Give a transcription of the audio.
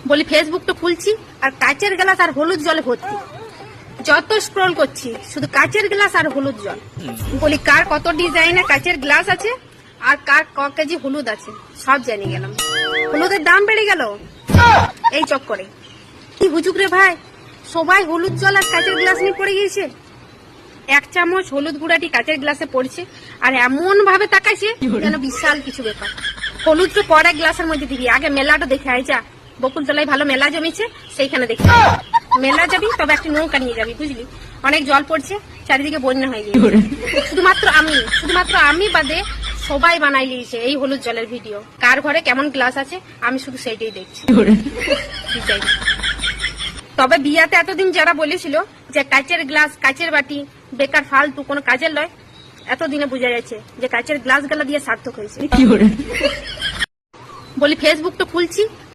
বলি ফেসবুকটা খুলছি আর কাচের গ্লাস আর হলুদ জলে ভর্তি। যত স্ক্রল করছি শুধু কাচের গ্লাস আর হলুদ জল। বলি কার কত ডিজাইনের কাচের গ্লাস আছে আর কার ক কেজি হলুদ আছে সব জানি গেলাম। হলুদের দাম বেড়ে গেল এই চক্করে। কি হুজুক রে ভাই, সবাই হলুদ জল আর কাচের গ্লাস নিয়ে পড়ে গিয়েছে। 1 চামচ হলুদ গুঁড়াটি কাচের গ্লাসে পড়ছে আর এমন ভাবে তাকাইছে যেন বিশাল কিছু ব্যাপার। হলুদ তো পরে গ্লাসের মধ্যে দিবি, আগে মেলাটা দেখে আয় যা। বকুলতলায় ভালো মেলা জমেছে, সেইখানে দেখে মেলা যাবি, তবে একটা নৌকা নিয়ে যাবি বুঝলি। অনেক জল পড়ছে, চারিদিকে বন্যা হয়ে গিয়েছে। শুধুমাত্র আমি বাদে সবাই বানাই লিয়েছে এই হলুদ জলের ভিডিও। কার ঘরে কেমন গ্লাস আছে আমি শুধু সেইটাই দেখছি। তবে বিয়াতে এতদিন যারা বলেছিল যে কাচের গ্লাস কাচের বাটি বেকার ফালতু কোনো কাজের লয়, এতদিনে বোঝা যাচ্ছে যে কাচের গ্লাস গুলা দিয়ে সার্থক হয়েছে। বলি ফেসবুকটা খুলছি